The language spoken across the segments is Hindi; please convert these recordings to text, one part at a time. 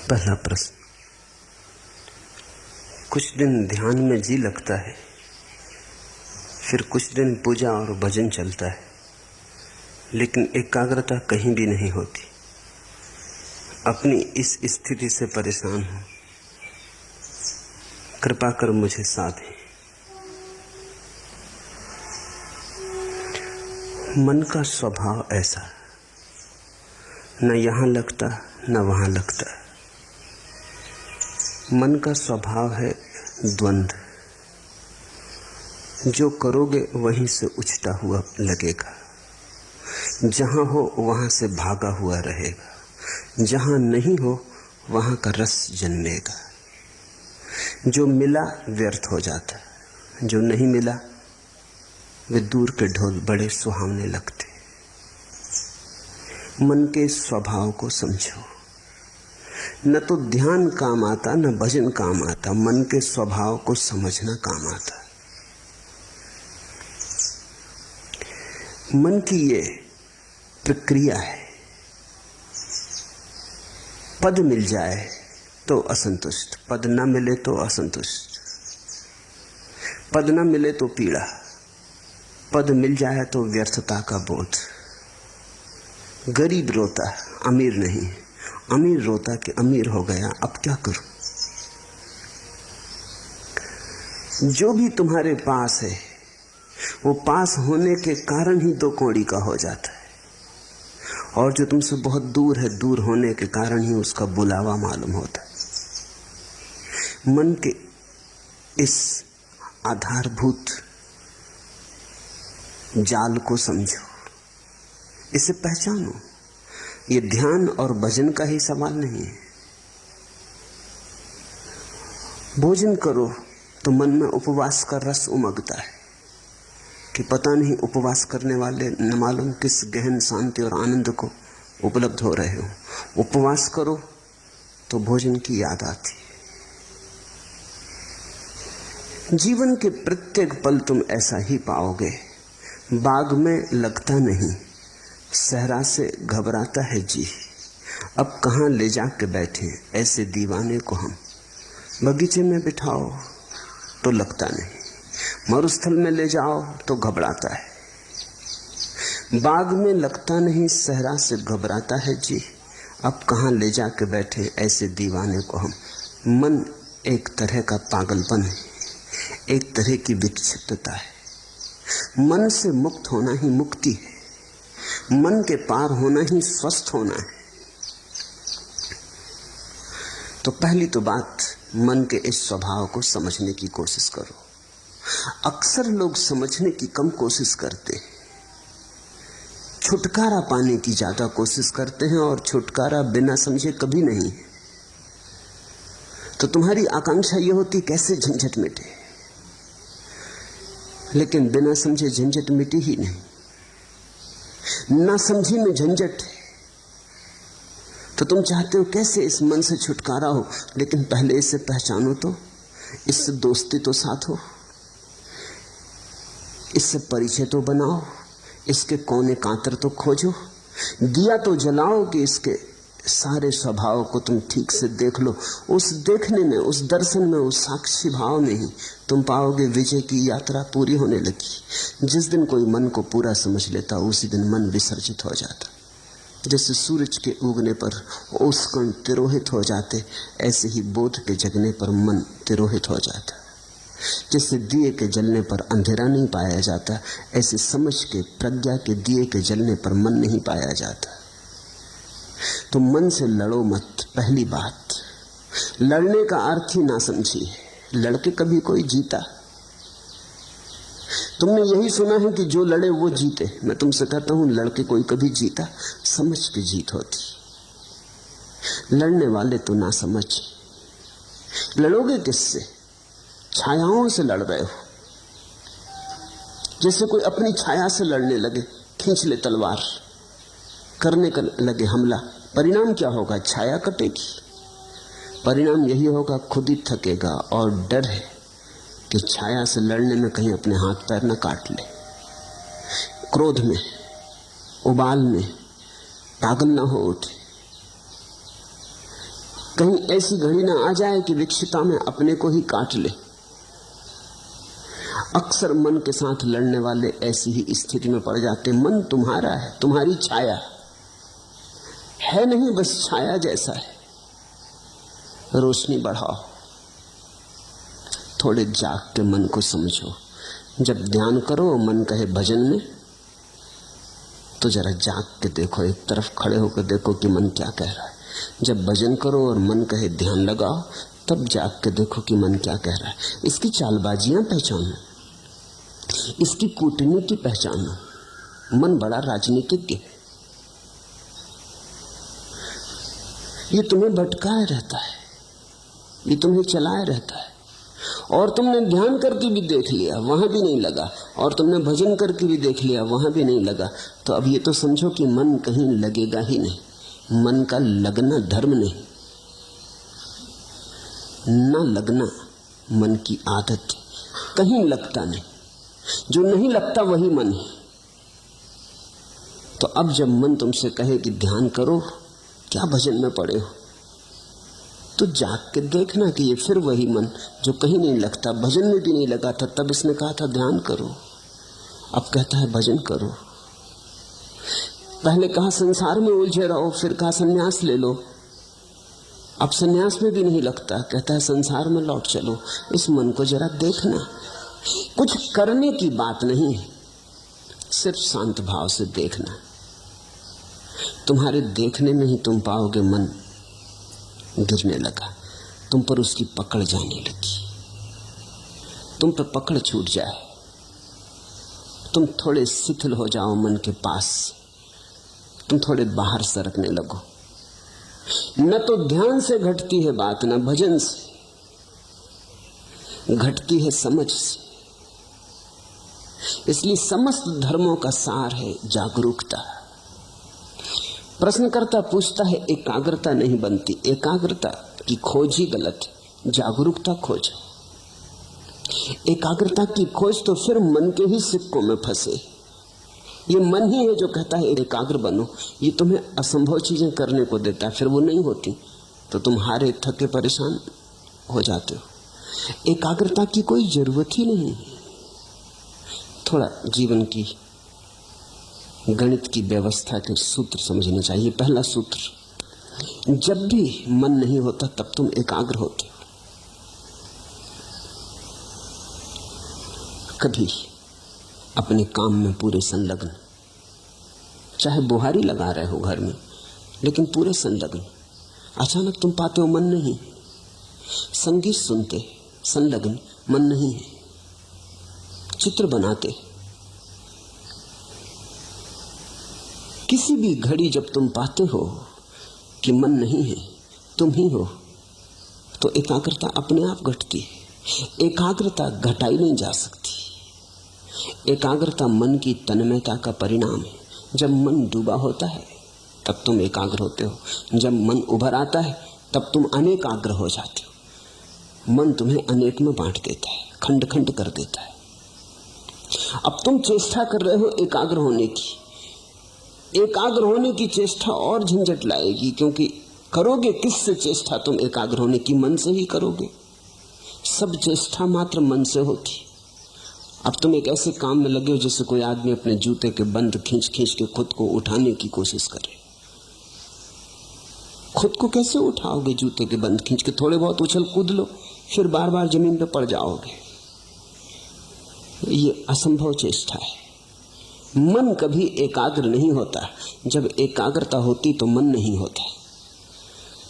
पहला प्रश्न। कुछ दिन ध्यान में जी लगता है, फिर कुछ दिन पूजा और भजन चलता है, लेकिन एकाग्रता कहीं भी नहीं होती। अपनी इस स्थिति से परेशान हूं, कृपा कर मुझे साथ दें। मन का स्वभाव ऐसा, न यहां लगता न वहां लगता। मन का स्वभाव है द्वंद्व। जो करोगे वहीं से उछता हुआ लगेगा, जहां हो वहां से भागा हुआ रहेगा, जहां नहीं हो वहां का रस जन्मेगा। जो मिला व्यर्थ हो जाता, जो नहीं मिला वे दूर के ढोल बड़े सुहावने लगते। मन के स्वभाव को समझो। न तो ध्यान काम आता न भजन काम आता, मन के स्वभाव को समझना काम आता। मन की ये प्रक्रिया है। पद मिल जाए तो असंतुष्ट, पद न मिले तो असंतुष्ट, पद न मिले तो पीड़ा, पद मिल जाए तो व्यर्थता का बोध। गरीब रोता अमीर नहीं, अमीर रोता कि अमीर हो गया, अब क्या करूं। जो भी तुम्हारे पास है वो पास होने के कारण ही दो कौड़ी का हो जाता है, और जो तुमसे बहुत दूर है, दूर होने के कारण ही उसका बुलावा मालूम होता है। मन के इस आधारभूत जाल को समझो, इसे पहचानो। ये ध्यान और भजन का ही सवाल नहीं है। भोजन करो तो मन में उपवास का रस उमगता है कि पता नहीं उपवास करने वाले न मालूम किस गहन शांति और आनंद को उपलब्ध हो रहे हो। उपवास करो तो भोजन की याद आती है। जीवन के प्रत्येक पल तुम ऐसा ही पाओगे। बाग में लगता नहीं, सहरा से घबराता है जी। अब कहाँ ले जाके बैठे ऐसे दीवाने को हम। बगीचे में बिठाओ तो लगता नहीं, मरुस्थल में ले जाओ तो घबराता है। बाग में लगता नहीं, सहरा से घबराता है जी। अब कहाँ ले जाके बैठे ऐसे दीवाने को हम। मन एक तरह का पागलपन है, एक तरह की विक्षिप्तता है। मन से मुक्त होना ही मुक्ति है, मन के पार होना ही स्वस्थ होना है। तो पहली तो बात, मन के इस स्वभाव को समझने की कोशिश करो। अक्सर लोग समझने की कम कोशिश करते हैं, छुटकारा पाने की ज्यादा कोशिश करते हैं, और छुटकारा बिना समझे कभी नहीं। तो तुम्हारी आकांक्षा यह होती कैसे झंझट मिटे, लेकिन बिना समझे झंझट मिटी ही नहीं। ना समझी में झंझट है, तो तुम चाहते हो कैसे इस मन से छुटकारा हो, लेकिन पहले इसे पहचानो तो, इससे दोस्ती तो साथ हो, इससे परिचय तो बनाओ, इसके कोने कांतर तो खोजो, दिया तो जलाओ कि इसके सारे स्वभाव को तुम ठीक से देख लो। उस देखने में, उस दर्शन में, उस साक्षी भाव में ही तुम पाओगे विजय की यात्रा पूरी होने लगी। जिस दिन कोई मन को पूरा समझ लेता, उसी दिन मन विसर्जित हो जाता। जैसे सूरज के उगने पर ओस कण तिरोहित हो जाते, ऐसे ही बोध के जगने पर मन तिरोहित हो जाता। जैसे दिए के जलने पर अंधेरा नहीं पाया जाता, ऐसे समझ के, प्रज्ञा के दिए के जलने पर मन नहीं पाया जाता। तो मन से लड़ो मत। पहली बात, लड़ने का अर्थ ही ना समझिए। लड़के कभी कोई जीता? तुमने यही सुना है कि जो लड़े वो जीते। मैं तुमसे कहता हूं, लड़के कोई कभी जीता? समझ के जीत होती। लड़ने वाले तो ना समझ। लड़ोगे किससे? छायाओं से लड़ रहे हो। जैसे कोई अपनी छाया से लड़ने लगे, खींच ले तलवार, करने का लगे हमला। परिणाम क्या होगा? छाया कटेगी। परिणाम यही होगा, खुद ही थकेगा। और डर है कि छाया से लड़ने में कहीं अपने हाथ पैर न काट ले। क्रोध में, उबाल में पागल न हो उठे। कहीं ऐसी घड़ी ना आ जाए कि विक्षिता में अपने को ही काट ले। अक्सर मन के साथ लड़ने वाले ऐसी ही स्थिति में पड़ जाते। मन तुम्हारा है, तुम्हारी छाया है नहीं, बस छाया जैसा है। रोशनी बढ़ाओ, थोड़े जाग के मन को समझो। जब ध्यान करो मन कहे भजन में, तो जरा जाग के देखो, एक तरफ खड़े होकर देखो कि मन क्या कह रहा है। जब भजन करो और मन कहे ध्यान लगाओ, तब जाग के देखो कि मन क्या कह रहा है। इसकी चालबाजियां पहचानो, इसकी कूटनीति पहचानो। मन बड़ा राजनीतिज्ञ है, ये तुम्हें भटकाए रहता है, ये तुम्हें चलाए रहता है। और तुमने ध्यान करके भी देख लिया, वहां भी नहीं लगा, और तुमने भजन करके भी देख लिया, वहां भी नहीं लगा। तो अब ये तो समझो कि मन कहीं लगेगा ही नहीं। मन का लगना धर्म नहीं, ना लगना मन की आदत है। कहीं लगता नहीं, जो नहीं लगता वही मन है। तो अब जब मन तुमसे कहे कि ध्यान करो, क्या भजन में पड़े हो, तो जाग के देखना कि ये फिर वही मन जो कहीं नहीं लगता, भजन में भी नहीं लगा था। तब इसने कहा था ध्यान करो, अब कहता है भजन करो। पहले कहा संसार में उलझे रहो, फिर कहा संन्यास ले लो। अब संन्यास में भी नहीं लगता, कहता है संसार में लौट चलो। इस मन को जरा देखना, कुछ करने की बात नहीं है, सिर्फ शांत भाव से देखना। तुम्हारे देखने में ही तुम पाओगे मन गिरने लगा, तुम पर उसकी पकड़ जाने लगी। तुम पर पकड़ छूट जाए, तुम थोड़े शिथिल हो जाओ मन के पास, तुम थोड़े बाहर सरकने लगो। न तो ध्यान से घटती है बात, न भजन से घटती है, समझ से। इसलिए समस्त धर्मों का सार है जागरूकता। प्रश्नकर्ता पूछता है, एकाग्रता नहीं बनती। एकाग्रता की खोज ही गलत है, जागरूकता खोजो। एकाग्रता की खोज तो फिर मन के ही सिक्कों में फंसे। ये मन ही है जो कहता है एकाग्र बनो, ये तुम्हें असंभव चीजें करने को देता है, फिर वो नहीं होती तो तुम हारे थके परेशान हो जाते हो। एकाग्रता की कोई जरूरत ही नहीं। थोड़ा जीवन की गणित की व्यवस्था के सूत्र समझने चाहिए। पहला सूत्र, जब भी मन नहीं होता तब तुम एकाग्र होते हो। कभी अपने काम में पूरे संलग्न, चाहे बुहारी लगा रहे हो घर में, लेकिन पूरे संलग्न। अचानक तुम पाते हो मन नहीं, संगीत सुनते संलग्न, मन नहीं है। चित्र बनाते, किसी भी घड़ी जब तुम पाते हो कि मन नहीं है, तुम ही हो, तो एकाग्रता अपने आप घटती है। एकाग्रता घटाई नहीं जा सकती। एकाग्रता मन की तन्मयता का परिणाम है। जब मन डूबा होता है तब तुम एकाग्र होते हो, जब मन उभर आता है तब तुम अनेकाग्र हो जाते हो। मन तुम्हें अनेक में बांट देता है, खंड खंड कर देता है। अब तुम चेष्टा कर रहे हो एकाग्र होने की। एकाग्र होने की चेष्टा और झंझट लाएगी, क्योंकि करोगे किससे चेष्टा तुम एकाग्र होने की? मन से ही करोगे। सब चेष्टा मात्र मन से होती। अब तुम एक ऐसे काम में लगे हो जैसे कोई आदमी अपने जूते के बंद खींच खींच के खुद को उठाने की कोशिश करे। खुद को कैसे उठाओगे? जूते के बंद खींच के थोड़े बहुत उछल कूद लो, फिर बार बार जमीन पे पड़ जाओगे। ये असंभव चेष्टा है। मन कभी एकाग्र नहीं होता। जब एकाग्रता होती तो मन नहीं होता।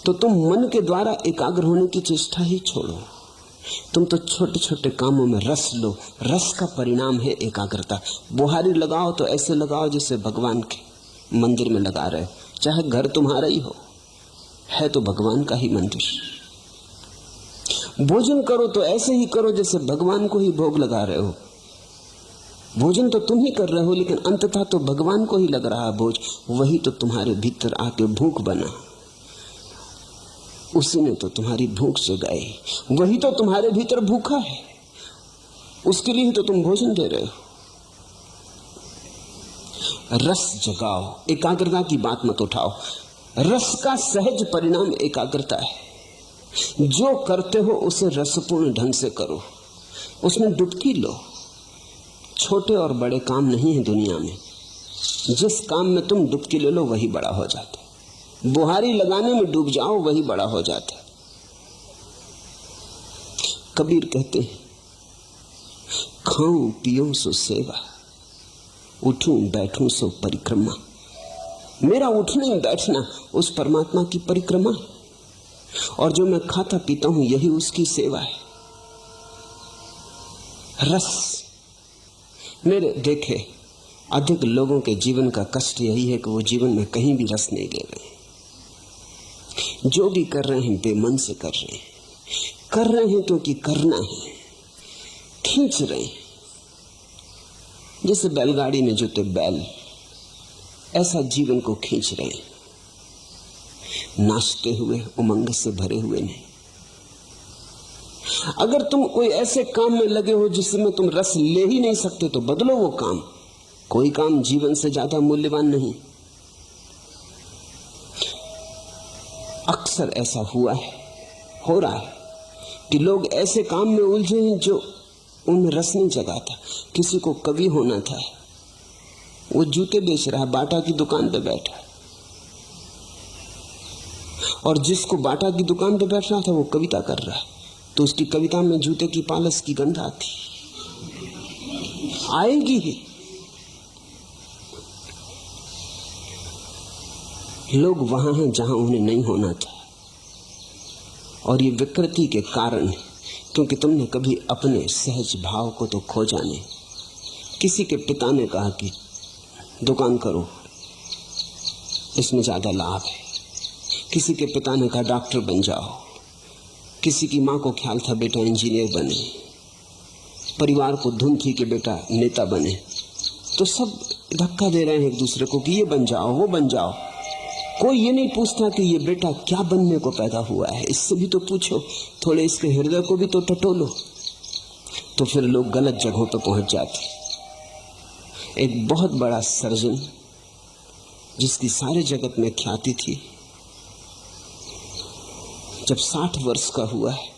तो तुम मन के द्वारा एकाग्र होने की चेष्टा ही छोड़ो। तुम तो छोटे छोटे कामों में रस लो। रस का परिणाम है एकाग्रता। बुहारी लगाओ तो ऐसे लगाओ जैसे भगवान के मंदिर में लगा रहे हो, चाहे घर तुम्हारा ही हो, है तो भगवान का ही मंदिर। भोजन करो तो ऐसे ही करो जैसे भगवान को ही भोग लगा रहे हो। भोजन तो तुम ही कर रहे हो, लेकिन अंततः तो भगवान को ही लग रहा है भोज। वही तो तुम्हारे भीतर आके भूख बना, उसी ने तो तुम्हारी भूख जगाई। वही तो तुम्हारे भीतर भूखा है, उसके लिए तो तुम भोजन दे रहे हो। रस जगाओ, एकाग्रता की बात मत उठाओ। रस का सहज परिणाम एकाग्रता है। जो करते हो उसे रसपूर्ण ढंग से करो, उसमें डुबकी लो। छोटे और बड़े काम नहीं है दुनिया में, जिस काम में तुम डुबकी ले लो वही बड़ा हो जाता है। बुहारी लगाने में डूब जाओ वही बड़ा हो जाता है। कबीर कहते हैं, खाऊं पीऊं सो सेवा, उठूं बैठूं सो परिक्रमा। मेरा उठना बैठना उस परमात्मा की परिक्रमा है, और जो मैं खाता पीता हूं यही उसकी सेवा है। रस, मेरे देखे अधिक लोगों के जीवन का कष्ट यही है कि वो जीवन में कहीं भी रस नहीं ले रहे। जो भी कर रहे हैं बेमन से कर रहे हैं क्योंकि करना है, खींच रहे हैं। जैसे बैलगाड़ी में जुटे बैल, ऐसा जीवन को खींच रहे हैं, नाचते हुए, उमंग से भरे हुए नहीं। अगर तुम कोई ऐसे काम में लगे हो जिसमें तुम रस ले ही नहीं सकते तो बदलो वो काम। कोई काम जीवन से ज्यादा मूल्यवान नहीं। अक्सर ऐसा हुआ है, हो रहा है कि लोग ऐसे काम में उलझे हैं जो उनमें रस नहीं जगाता। किसी को कवि होना था, वो जूते बेच रहा है, बाटा की दुकान पे बैठा, और जिसको बाटा की दुकान पे बैठ रहा था वो कविता कर रहा है, तो उसकी कविता में जूते की पालस की गंध आती, आएगी ही। लोग वहां हैं जहां उन्हें नहीं होना था, और ये विकृति के कारण है क्योंकि तुमने कभी अपने सहज भाव को तो खोजा नहीं। किसी के पिता ने कहा कि दुकान करो, इसमें ज्यादा लाभ है। किसी के पिता ने कहा डॉक्टर बन जाओ। किसी की माँ को ख्याल था बेटा इंजीनियर बने। परिवार को धुन थी कि बेटा नेता बने। तो सब धक्का दे रहे हैं एक दूसरे को कि ये बन जाओ, वो बन जाओ। कोई ये नहीं पूछता कि ये बेटा क्या बनने को पैदा हुआ है। इससे भी तो पूछो, थोड़े इसके हृदय को भी तो टटोलो। तो फिर लोग गलत जगहों पर पहुंच जाते। एक बहुत बड़ा सर्जन जिसकी सारे जगत में ख्याति थी, जब 60 वर्ष का हुआ है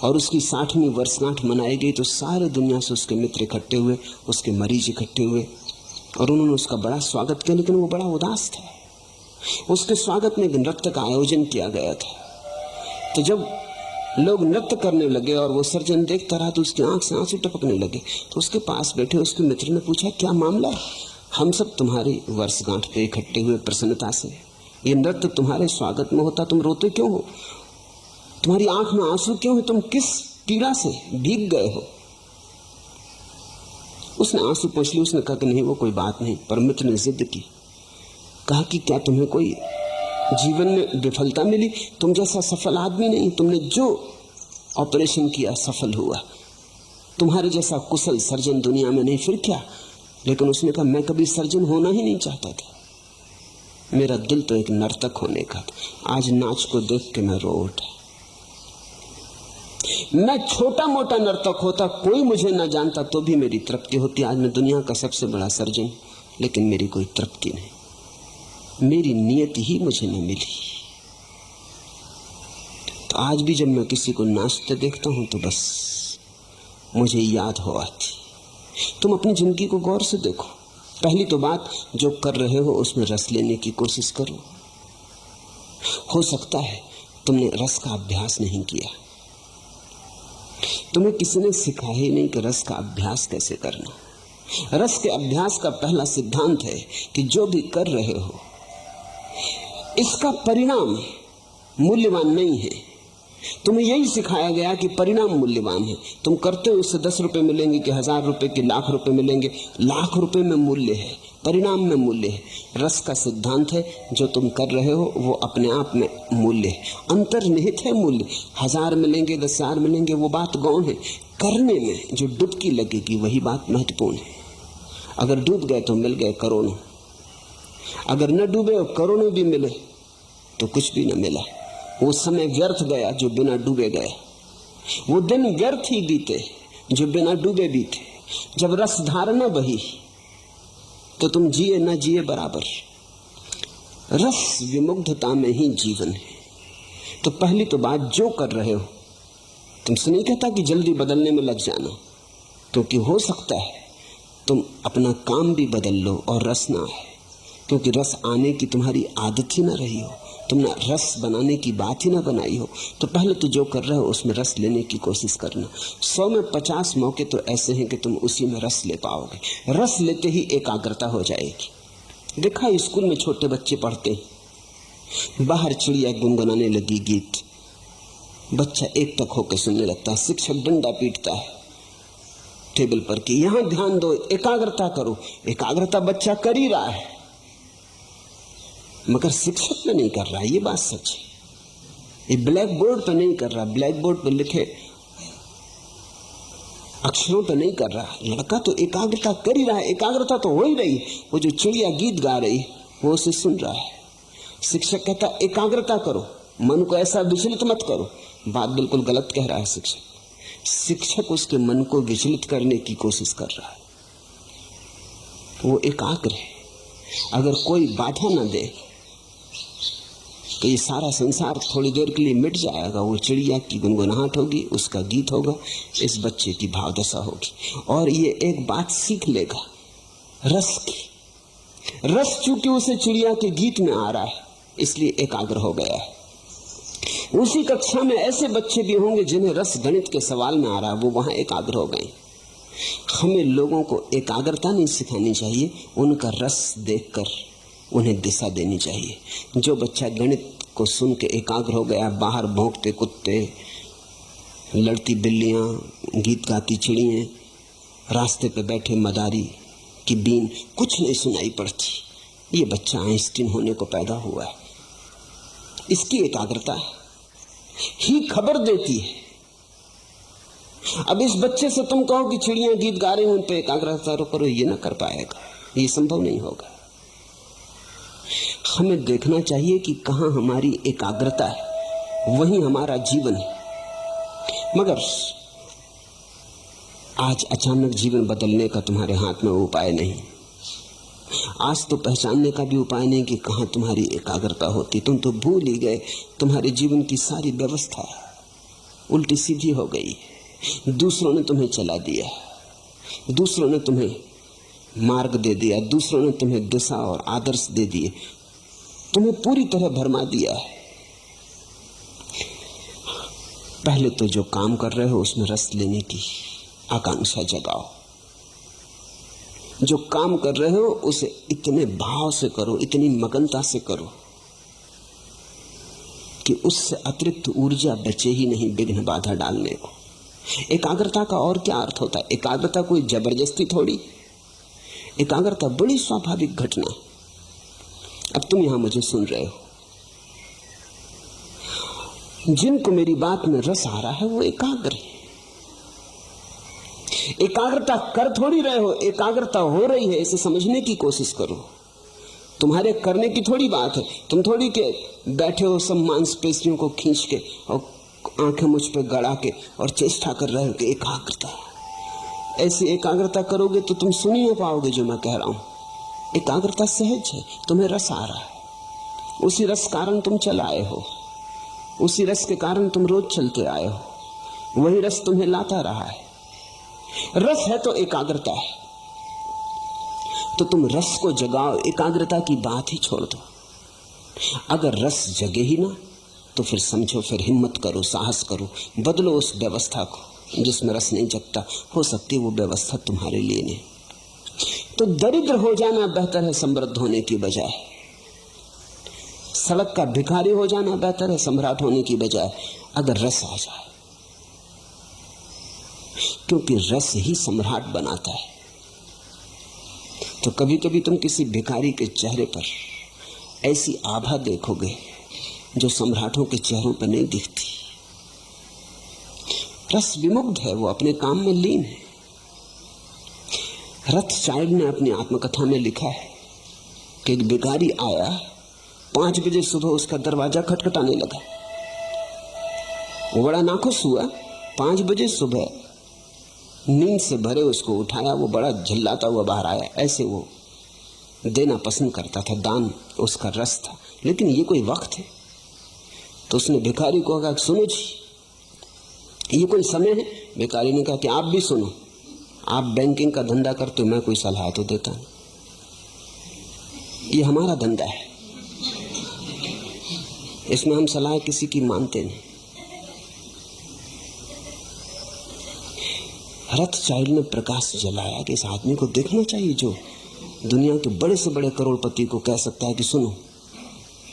और उसकी 60वीं वर्षगांठ मनाई गई तो सारे दुनिया से उसके मित्र इकट्ठे हुए, उसके मरीज इकट्ठे हुए, और उन्होंने उसका बड़ा स्वागत किया। लेकिन वो बड़ा उदास था। उसके स्वागत में एक नृत्य का आयोजन किया गया था। तो जब लोग नृत्य करने लगे और वो सर्जन देखता रहा तो उसकी आंख से आंसू टपकने लगे। तो उसके पास बैठे उसके मित्र ने पूछा, क्या मामला? हम सब तुम्हारी वर्षगांठ पे इकट्ठे हुए प्रसन्नता से, ये नृत्य तुम्हारे स्वागत में होता, तुम रोते क्यों हो? तुम्हारी आंख में आंसू क्यों है? तुम किस पीड़ा से भीग गए हो? उसने आंसू पोंछ लिए। उसने कहा कि नहीं, वो कोई बात नहीं। पर मित्र ने जिद की, कहा कि क्या तुम्हें कोई जीवन में विफलता मिली? तुम जैसा सफल आदमी नहीं, तुमने जो ऑपरेशन किया सफल हुआ। तुम्हारे जैसा कुशल सर्जन दुनिया में नहीं, फिर क्या? लेकिन उसने कहा, मैं कभी सर्जन होना ही नहीं चाहता था। मेरा दिल तो एक नर्तक होने का था। आज नाच को देख के मैं रो उठा। मैं छोटा मोटा नर्तक होता, कोई मुझे ना जानता तो भी मेरी तृप्ति होती। आज मैं दुनिया का सबसे बड़ा सर्जन, लेकिन मेरी कोई तृप्ति नहीं। मेरी नियति ही मुझे न मिली। तो आज भी जब मैं किसी को नाचते देखता हूं तो बस मुझे याद हो आती। तुम अपनी जिंदगी को गौर से देखो। पहली तो बात, जो कर रहे हो उसमें रस लेने की कोशिश करो। हो सकता है तुमने रस का अभ्यास नहीं किया, तुम्हें किसी ने सिखाया ही नहीं कि रस का अभ्यास कैसे करना। रस के अभ्यास का पहला सिद्धांत है कि जो भी कर रहे हो इसका परिणाम मूल्यवान नहीं है। तुम्हें यही सिखाया गया कि परिणाम मूल्यवान है। तुम करते हो, उससे 10 रुपए मिलेंगे कि 1000 रुपए कि लाख रुपए मिलेंगे। लाख रुपए में मूल्य है, परिणाम में मूल्य है। रस का सिद्धांत है, जो तुम कर रहे हो वो अपने आप में मूल्य है, अंतर्निहित है मूल्य। 1000 मिलेंगे 10,000 मिलेंगे वो बात गौण है। करने में जो डुबकी लगेगी वही बात महत्वपूर्ण है। अगर डूब गए तो मिल गए करोड़ों, अगर न डूबे और करोड़ों भी मिले तो कुछ भी न मिला। वो समय व्यर्थ गया जो बिना डूबे गया। वो दिन व्यर्थ ही बीते जो बिना डूबे बीते। जब रस धारणा बही तो तुम जिए न जिए बराबर। रस विमुग्धता में ही जीवन है। तो पहली तो बात, जो कर रहे हो, तुमसे नहीं कहता कि जल्दी बदलने में लग जाना, क्योंकि हो सकता है तुम अपना काम भी बदल लो और रस ना आए, क्योंकि रस आने की तुम्हारी आदत ही ना रही हो, तुमने रस बनाने की बात ही ना बनाई हो। तो पहले तो जो कर रहे हो उसमें रस लेने की कोशिश करना। 100 में 50 मौके तो ऐसे हैं कि तुम उसी में रस ले पाओगे। रस लेते ही एकाग्रता हो जाएगी। देखा, स्कूल में छोटे बच्चे पढ़ते हैं, बाहर चिड़िया गुनगुनाने लगी गीत, बच्चा एक तक होकर सुनने लगता है, शिक्षक डंडा पीटता है टेबल पर कि यहां ध्यान दो, एकाग्रता करो। एकाग्रता बच्चा कर ही रहा है, मगर शिक्षक पे नहीं कर रहा, ये बात सच है। ये ब्लैक बोर्ड पे नहीं कर रहा, ब्लैक बोर्ड पे लिखे अक्षरों पे नहीं कर रहा। लड़का तो एकाग्रता कर ही रहा है, एकाग्रता तो हो ही रही है। वो जो चिड़िया गीत गा रही वो उसे सुन रहा है। शिक्षक कहता एकाग्रता करो, मन को ऐसा विचलित मत करो। बात बिल्कुल गलत कह रहा है शिक्षक। शिक्षक उसके मन को विचलित करने की कोशिश कर रहा है। वो एकाग्र है। अगर कोई बाधा ना दे तो ये सारा संसार थोड़ी देर के लिए मिट जाएगा। वो चिड़िया की गुनगुनाहट होगी, उसका गीत होगा, इस बच्चे की भावदशा होगी, और ये एक बात सीख लेगा, रस की। रस चूंकि उसे चिड़िया के गीत में आ रहा है, इसलिए एकाग्र हो गया है। उसी कक्षा में ऐसे बच्चे भी होंगे जिन्हें रस गणित के सवाल में आ रहा है, वो वहां एकाग्र हो गए। हमें लोगों को एकाग्रता नहीं सिखानी चाहिए, उनका रस देखकर उन्हें दिशा देनी चाहिए। जो बच्चा गणित को सुन के एकाग्र हो गया, बाहर भौंकते कुत्ते, लड़ती बिल्लियां, गीत गाती चिड़ियां, रास्ते पे बैठे मदारी की बीन कुछ नहीं सुनाई पड़ती, ये बच्चा आइंस्टीन होने को पैदा हुआ है। इसकी एकाग्रता ही खबर देती है। अब इस बच्चे से तुम कहो कि चिड़ियां गीत गा रही हैं, उन पे एकाग्रता करो, ये ना कर पाएगा, ये संभव नहीं होगा। हमें देखना चाहिए कि कहां हमारी एकाग्रता है, वहीं हमारा जीवन है। मगर आज अचानक जीवन बदलने का तुम्हारे हाथ में उपाय नहीं। आज तो पहचानने का भी उपाय नहीं कि कहां तुम्हारी एकाग्रता होती। तुम तो भूल ही गए, तुम्हारे जीवन की सारी व्यवस्था उल्टी सीधी हो गई। दूसरों ने तुम्हें चला दिया, दूसरों ने तुम्हें मार्ग दे दिया, दूसरों ने तुम्हें दिशा और आदर्श दे दिए, तुम्हें पूरी तरह भरमा दिया है। पहले तो जो काम कर रहे हो उसमें रस लेने की आकांक्षा जगाओ। जो काम कर रहे हो उसे इतने भाव से करो, इतनी मगनता से करो कि उससे अतिरिक्त ऊर्जा बचे ही नहीं विघ्न बाधा डालने को। एकाग्रता का और क्या अर्थ होता है? एकाग्रता कोई जबरदस्ती थोड़ी, एकाग्रता बड़ी स्वाभाविक घटना है। अब तुम यहां मुझे सुन रहे हो, जिनको मेरी बात में रस आ रहा है वो एकाग्र है। एकाग्रता कर थोड़ी रहे हो, एकाग्रता हो रही है, इसे समझने की कोशिश करो। तुम्हारे करने की थोड़ी बात है। तुम थोड़ी के बैठे हो सब मांसपेशियों को खींच के और आंखें मुझ पे गड़ा के और चेष्टा कर रहे हो कि एकाग्रता। ऐसी एकाग्रता करोगे तो तुम सुन ही ना पाओगे जो मैं कह रहा हूं। एकाग्रता सहज है, तुम्हें रस आ रहा है, उसी रस कारण तुम चल आए हो, उसी रस के कारण तुम रोज चलते आए हो, वही रस तुम्हें लाता रहा है। रस है तो एकाग्रता है, तो तुम रस को जगाओ, एकाग्रता की बात ही छोड़ दो। अगर रस जगे ही ना तो फिर समझो, फिर हिम्मत करो, साहस करो, बदलो उस व्यवस्था को जिसमें रस नहीं जगता। हो सकती वो व्यवस्था तुम्हारे लिए नहीं। तो दरिद्र हो जाना बेहतर है समृद्ध होने की बजाय, सड़क का भिखारी हो जाना बेहतर है सम्राट होने की बजाय, अगर रस आ जाए, क्योंकि रस ही सम्राट बनाता है। तो कभी कभी तुम किसी भिखारी के चेहरे पर ऐसी आभा देखोगे जो सम्राटों के चेहरों पर नहीं दिखती। रस विमुग्ध है, वो अपने काम में लीन है। रथचाइल्ड ने अपनी आत्मकथा में लिखा है कि एक भिखारी आया, 5 बजे सुबह उसका दरवाजा खटखटाने लगा। वो बड़ा नाखुश हुआ। 5 बजे सुबह नींद से भरे उसको उठाया, वो बड़ा झल्लाता हुआ बाहर आया। ऐसे वो देना पसंद करता था, दान उसका रस था। लेकिन ये कोई वक्त है? तो उसने भिखारी को कहा, सुनो जी, ये कोई समय है? भिखारी ने कहा कि आप भी सुनो, आप बैंकिंग का धंधा करते हो, मैं कोई सलाह तो देता नहीं, ये हमारा धंधा है, इसमें हम सलाह किसी की मानते नहीं। रथचाइल्ड ने प्रकाश जलाया कि इस आदमी को देखना चाहिए जो दुनिया के बड़े से बड़े करोड़पति को कह सकता है कि सुनो,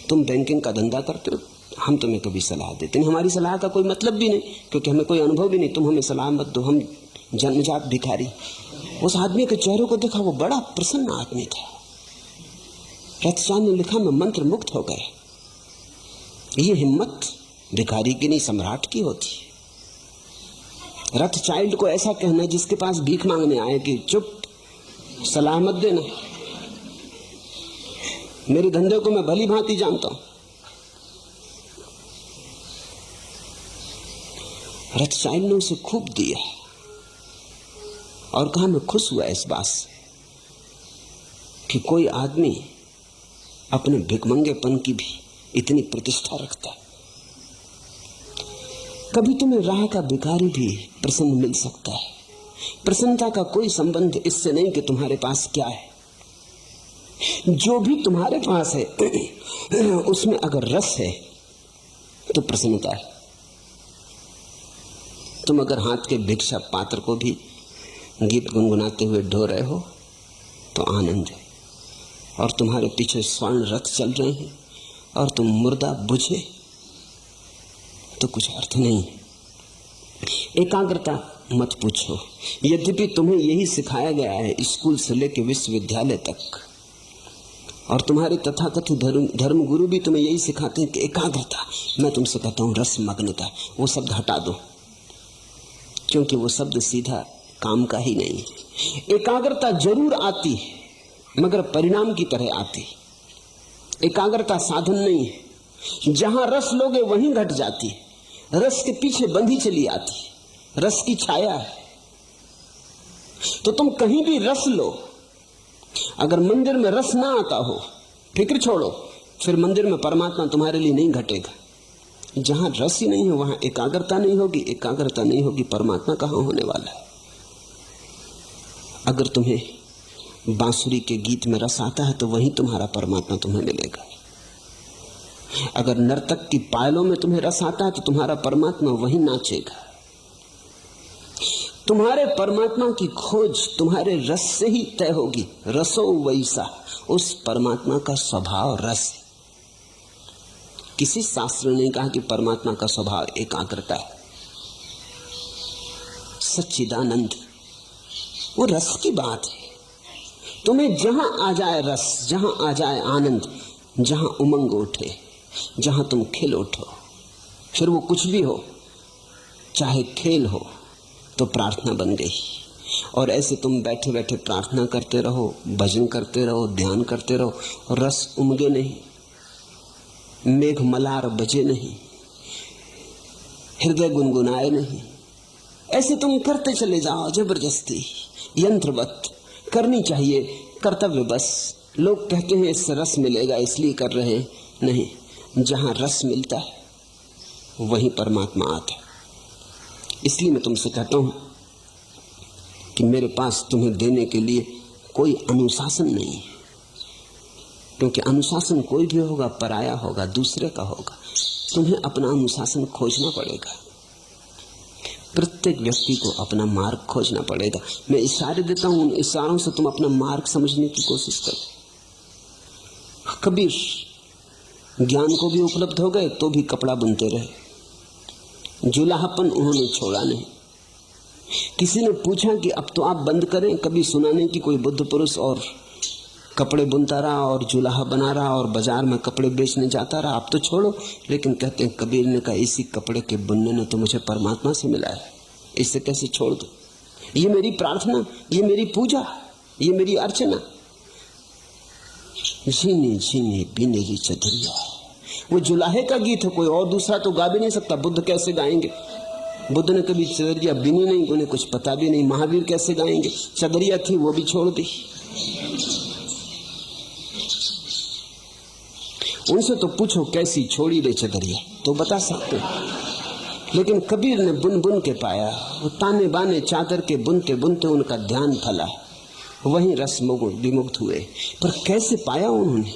तुम बैंकिंग का धंधा करते हो, हम तुम्हें कभी सलाह देते नहीं, हमारी सलाह का कोई मतलब भी नहीं, क्योंकि हमें कोई अनुभव भी नहीं, तुम हमें सलाह मत दो, हम जन्मजात भिखारी। उस आदमी के चेहरे को देखा, वो बड़ा प्रसन्न आदमी था। रथचाइल्ड ने लिखा, मैं मंत्र मुक्त हो गया। ये हिम्मत भिखारी की नहीं, सम्राट की होती है। रथचाइल्ड को ऐसा कहना जिसके पास भीख मांगने आए कि चुप, सलाह मत देना, मेरे धंधे को मैं भली भांति जानता हूं। रथचाइल्ड ने उसे खूब दिया और कहा, मैं खुश हुआ इस बात से कि कोई आदमी अपने भिखमंगेपन की भी इतनी प्रतिष्ठा रखता है। कभी तुम्हें राह का भिखारी भी प्रसन्न मिल सकता है। प्रसन्नता का कोई संबंध इससे नहीं कि तुम्हारे पास क्या है, जो भी तुम्हारे पास है उसमें अगर रस है तो प्रसन्नता है। तुम अगर हाथ के भिक्षा पात्र को भी गीत गुनगुनाते हुए ढो रहे हो तो आनंद है, और तुम्हारे पीछे स्वर्ण रथ चल रहे हैं और तुम मुर्दा बुझे तो कुछ अर्थ नहीं। एकाग्रता मत पूछो, यद्यपि तुम्हें यही सिखाया गया है स्कूल से लेकर विश्वविद्यालय तक, और तुम्हारे तथाकथित धर्म गुरु भी तुम्हें यही सिखाते हैं कि एकाग्रता। मैं तुमसे कहता हूं रसमग्नता, वो शब्द हटा दो, क्योंकि वो शब्द सीधा काम का ही नहीं है। एकाग्रता जरूर आती है, मगर परिणाम की तरह आती। एकाग्रता साधन नहीं है, जहां रस लोगे वहीं घट जाती है, रस के पीछे बंधी चली आती, रस की छाया है। तो तुम कहीं भी रस लो, अगर मंदिर में रस ना आता हो, फिक्र छोड़ो, फिर मंदिर में परमात्मा तुम्हारे लिए नहीं घटेगा। जहां रस ही नहीं है वहां एकाग्रता नहीं होगी, एकाग्रता नहीं होगी, परमात्मा कहां होने वाला है। अगर तुम्हें बांसुरी के गीत में रस आता है तो वहीं तुम्हारा परमात्मा तुम्हें मिलेगा। अगर नर्तक की पायलों में तुम्हें रस आता है तो तुम्हारा परमात्मा वहीं नाचेगा। तुम्हारे परमात्मा की खोज तुम्हारे रस से ही तय होगी। रसो वैसा, उस परमात्मा का स्वभाव रस है। किसी शास्त्र ने कहा कि परमात्मा का स्वभाव एकाग्रता है। सच्चिदानंद वो रस की बात है। तुम्हें जहां आ जाए रस, जहां आ जाए आनंद, जहां उमंग उठे, जहां तुम खिल उठो, फिर वो कुछ भी हो, चाहे खेल हो तो प्रार्थना बन गई। और ऐसे तुम बैठे बैठे प्रार्थना करते रहो, भजन करते रहो, ध्यान करते रहो, और रस उमगे नहीं, मेघ मलार बजे नहीं, हृदय गुनगुनाए नहीं। ऐसे तुम करते चले जाओ जबरदस्ती, यंत्रवत। करनी चाहिए कर्तव्य बस। लोग कहते हैं इससे रस मिलेगा इसलिए कर रहे हैं, नहीं, जहां रस मिलता है वहीं परमात्मा आता है। इसलिए मैं तुमसे कहता हूं कि मेरे पास तुम्हें देने के लिए कोई अनुशासन नहीं है, क्योंकि अनुशासन कोई भी होगा पराया होगा, दूसरे का होगा। तुम्हें अपना अनुशासन खोजना पड़ेगा। प्रत्येक व्यक्ति को अपना मार्ग खोजना पड़ेगा। मैं इशारे देता हूं, उन इशारों से तुम अपना मार्ग समझने की कोशिश करो। कबीर ज्ञान को भी उपलब्ध हो गए तो भी कपड़ा बुनते रहे, जुलाहापन उन्होंने छोड़ा नहीं। किसी ने पूछा कि अब तो आप बंद करें, कभी सुना नहीं कि कोई बुद्ध पुरुष और कपड़े बुनता रहा और जुलाहा बना रहा और बाजार में कपड़े बेचने जाता रहा, आप तो छोड़ो। लेकिन कहते हैं कबीर ने कहा इसी कपड़े के बुनने ने तो मुझे परमात्मा से मिला है, इसे कैसे छोड़ दो। ये मेरी प्रार्थना, ये मेरी पूजा, ये मेरी अर्चना। झीनी झीनी बिनेली चदरिया, वो जुलाहे का गीत है, कोई और दूसरा तो गा भी नहीं सकता। बुद्ध कैसे गाएंगे? बुद्ध ने कभी चदरिया बिनी नहीं, उन्हें कुछ पता भी नहीं। महावीर कैसे गाएंगे? चदरिया थी वो भी छोड़ दी। उनसे तो पूछो कैसी छोड़ी रे चदरिया। तो बता सकते, लेकिन कबीर ने बुन बुन के पाया। वो ताने बाने चादर के बुनते बुनते उनका ध्यान फला, वहीं रस विमुक्त हुए। पर कैसे पाया उन्होंने?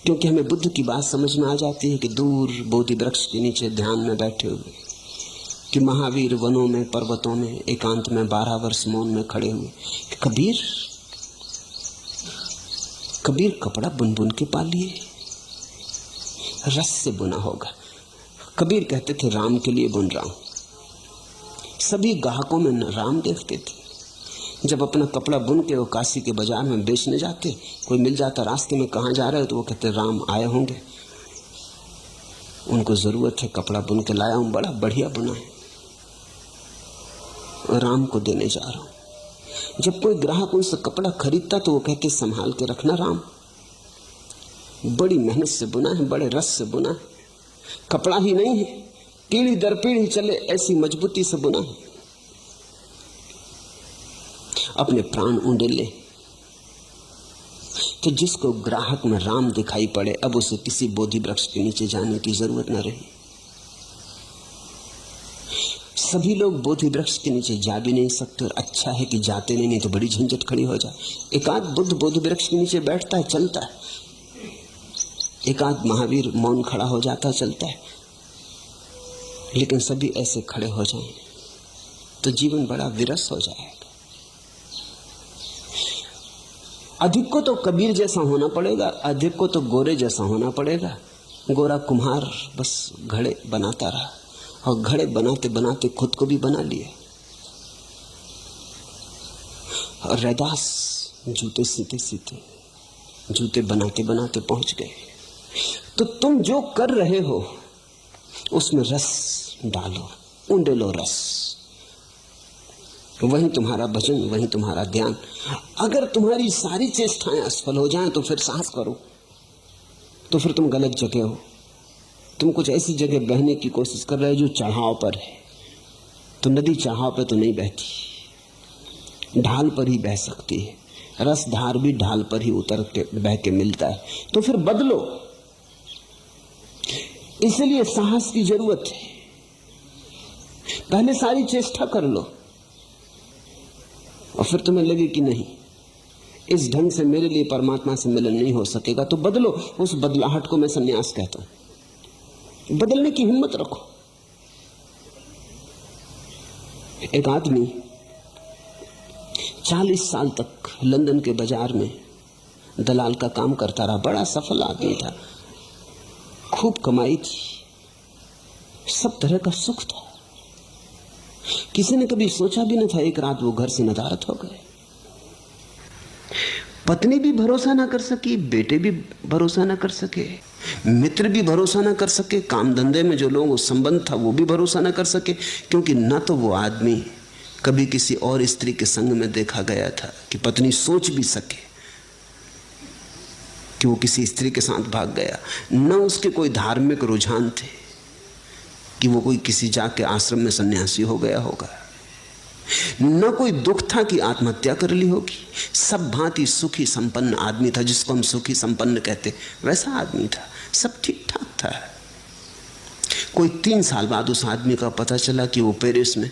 क्योंकि हमें बुद्ध की बात समझ में आ जाती है कि दूर बोधि वृक्ष के नीचे ध्यान में बैठे हुए, कि महावीर वनों में पर्वतों में एकांत में 12 वर्ष मौन में खड़े हुए। कबीर कपड़ा बुन बुन के पा लिए, रस से बुना होगा। कबीर कहते थे राम के लिए बुन रहा हूं। सभी ग्राहकों में राम देखते थे। जब अपना कपड़ा बुन के वो काशी के बाजार में बेचने जाते, कोई मिल जाता रास्ते में, कहाँ जा रहे हो, तो वो कहते राम आए होंगे, उनको जरूरत है, कपड़ा बुन के लाया हूं, बड़ा बढ़िया बुना है, राम को देने जा रहा हूं। जब कोई ग्राहक उनसे कपड़ा खरीदता तो वो कहते संभाल के रखना राम, बड़ी मेहनत से बुना है, बड़े रस से बुना है, कपड़ा ही नहीं है, पीढ़ी दर पीढ़ी चले ऐसी मजबूती से बुना है। अपने प्राण उंडेले। तो जिसको ग्राहक में राम दिखाई पड़े, अब उसे किसी बोधि वृक्ष के नीचे जाने की जरूरत न रही। सभी लोग बोधि वृक्ष के नीचे जा भी नहीं सकते, और अच्छा है कि जाते नहीं तो बड़ी झंझट खड़ी हो जाए। एकाध बुद्ध बोधि वृक्ष के नीचे बैठता है, चलता है, एकाध महावीर मौन खड़ा हो जाता है, चलता है, लेकिन सभी ऐसे खड़े हो जाएं तो जीवन बड़ा विरस हो जाएगा। अधिक को तो कबीर जैसा होना पड़ेगा, अधिक को तो गोरे जैसा होना पड़ेगा। गोरा कुम्हार बस घड़े बनाता रहा, और घड़े बनाते बनाते खुद को भी बना लिया। और रैदास जूते सीते सीते, जूते बनाते बनाते पहुंच गए। तो तुम जो कर रहे हो उसमें रस डालो, उंडेलो रस, वही तुम्हारा भजन, वही तुम्हारा ध्यान। अगर तुम्हारी सारी चेष्टाएं असफल हो जाएं तो फिर साहस करो, तो फिर तुम गलत जगह हो। तुम कुछ ऐसी जगह बहने की कोशिश कर रहे हो जो चढ़ाव पर है। तो नदी चढ़ाव पर तो नहीं बहती, ढाल पर ही बह सकती है। रसधार भी ढाल पर ही उतर के बह के मिलता है। तो फिर बदलो, इसलिए साहस की जरूरत है। पहले सारी चेष्टा कर लो, और फिर तुम्हें लगे कि नहीं, इस ढंग से मेरे लिए परमात्मा से मिलन नहीं हो सकेगा, तो बदलो। उस बदलाहट को मैं संन्यास कहता हूं। बदलने की हिम्मत रखो। एक आदमी 40 साल तक लंदन के बाजार में दलाल का काम करता रहा। बड़ा सफल आदमी था, खूब कमाई थी, सब तरह का सुख था। किसी ने कभी सोचा भी न था एक रात वो घर से नदारद हो गए। पत्नी भी भरोसा ना कर सकी, बेटे भी भरोसा ना कर सके, मित्र भी भरोसा ना कर सके, काम धंधे में जो लोग संबंध था वो भी भरोसा ना कर सके। क्योंकि न तो वो आदमी कभी किसी और स्त्री के संग में देखा गया था कि पत्नी सोच भी सके कि वो किसी स्त्री के साथ भाग गया, न उसके कोई धार्मिक रुझान थे कि वो कोई किसी जाके आश्रम में सन्यासी हो गया होगा, न कोई दुख था कि आत्महत्या कर ली होगी। सब भांति सुखी संपन्न आदमी था, जिसको हम सुखी संपन्न कहते, वैसा आदमी था, सब ठीक ठाक था। कोई 3 साल बाद उस आदमी का पता चला कि वो पेरिस में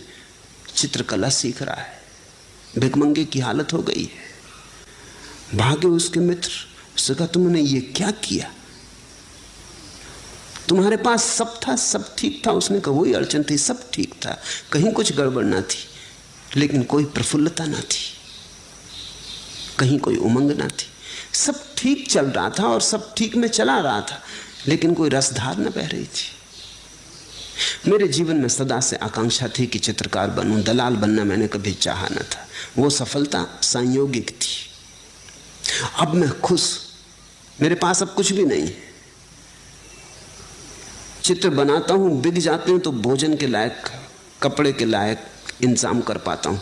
चित्रकला सीख रहा है। भिखमंगे की हालत हो गई है। भागे उसके मित्र, उसने कहा तुमने ये क्या किया? तुम्हारे पास सब था, सब ठीक था। उसने कहा वही अड़चन थी, सब ठीक था, कहीं कुछ गड़बड़ ना थी, लेकिन कोई प्रफुल्लता ना थी, कहीं कोई उमंग ना थी। सब ठीक चल रहा था और सब ठीक में चला रहा था, लेकिन कोई रसधार न बह रही थी। मेरे जीवन में सदा से आकांक्षा थी कि चित्रकार बनूं, दलाल बनना मैंने कभी चाहा न था। वो सफलता संयोगिक थी। अब मैं खुश, मेरे पास अब कुछ भी नहीं है। चित्र बनाता हूं, बिक जाते हैं तो भोजन के लायक, कपड़े के लायक इंतजाम कर पाता हूं।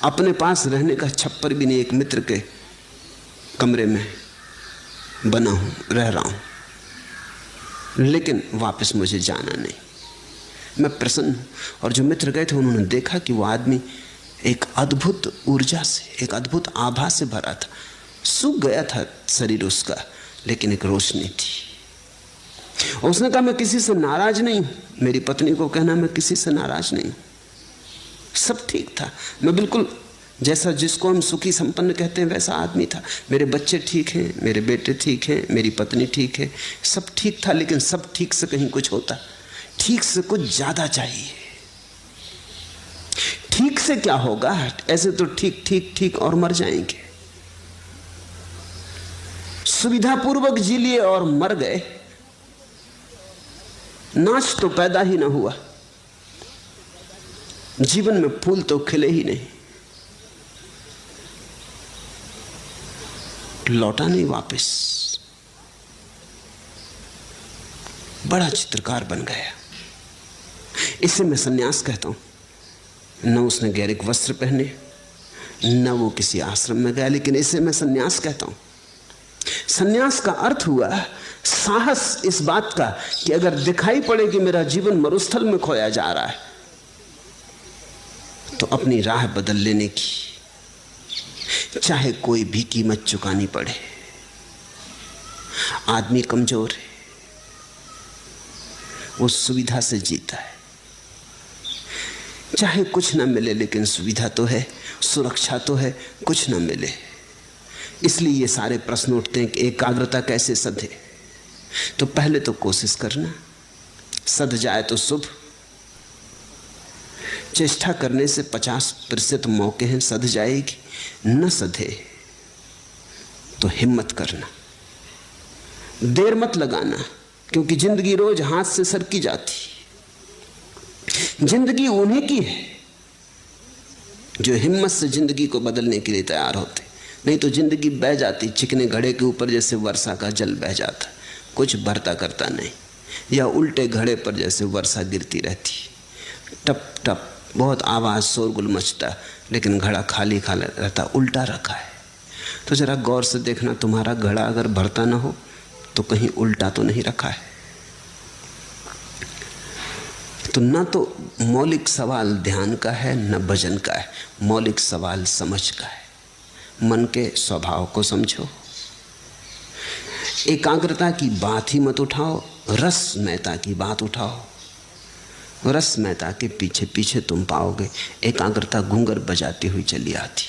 अपने पास रहने का छप्पर भी नहीं, एक मित्र के कमरे में बना हूं, रह रहा हूं, लेकिन वापस मुझे जाना नहीं। मैं प्रसन्न हूं। और जो मित्र गए थे उन्होंने देखा कि वो आदमी एक अद्भुत ऊर्जा से, एक अद्भुत आभा से भरा था। सूख गया था शरीर उसका, लेकिन एक रोशनी थी। और उसने कहा मैं किसी से नाराज नहीं हूं। मेरी पत्नी को कहना मैं किसी से नाराज नहीं हूं, सब ठीक था, मैं बिल्कुल जैसा जिसको हम सुखी संपन्न कहते हैं वैसा आदमी था। मेरे बच्चे ठीक हैं, मेरे बेटे ठीक हैं, मेरी पत्नी ठीक है, सब ठीक था। लेकिन सब ठीक से कहीं कुछ होता, ठीक से कुछ ज्यादा चाहिए। ठीक से क्या होगा, ऐसे तो ठीक ठीक ठीक और मर जाएंगे। सुविधापूर्वक जी लिए और मर गए, नाच तो पैदा ही ना हुआ, जीवन में फूल तो खिले ही नहीं, लौटा नहीं वापस, बड़ा चित्रकार बन गया। इसे मैं सन्यास कहता हूं। न उसने गैरिक वस्त्र पहने, न वो किसी आश्रम में गया, लेकिन इसे मैं सन्यास कहता हूं। सन्यास का अर्थ हुआ साहस इस बात का कि अगर दिखाई पड़े कि मेरा जीवन मरुस्थल में खोया जा रहा है तो अपनी राह बदल लेने की, चाहे कोई भी कीमत चुकानी पड़े। आदमी कमजोर है, वो सुविधा से जीता है, चाहे कुछ ना मिले लेकिन सुविधा तो है, सुरक्षा तो है, कुछ ना मिले। इसलिए ये सारे प्रश्न उठते हैं कि एकाग्रता कैसे सधे। तो पहले तो कोशिश करना, सध जाए तो शुभ। चेष्टा करने से 50% मौके हैं सध जाएगी, न सधे तो हिम्मत करना, देर मत लगाना, क्योंकि जिंदगी रोज हाथ से सरकी जाती। जिंदगी उन्हीं की है जो हिम्मत से जिंदगी को बदलने के लिए तैयार होते, नहीं तो जिंदगी बह जाती चिकने घड़े के ऊपर जैसे वर्षा का जल बह जाता, कुछ भरता करता नहीं, या उल्टे घड़े पर जैसे वर्षा गिरती रहती, टप टप बहुत आवाज शोरगुल मचता, लेकिन घड़ा खाली खाली रहता, उल्टा रखा है। तो जरा गौर से देखना, तुम्हारा घड़ा अगर भरता ना हो तो कहीं उल्टा तो नहीं रखा है। तो न तो मौलिक सवाल ध्यान का है न भजन का है, मौलिक सवाल समझ का है। मन के स्वभाव को समझो, एकाग्रता की बात ही मत उठाओ, रसमयता की बात उठाओ। रसमयता के पीछे पीछे तुम पाओगे एकाग्रता घूंगर बजाती हुई चली आती।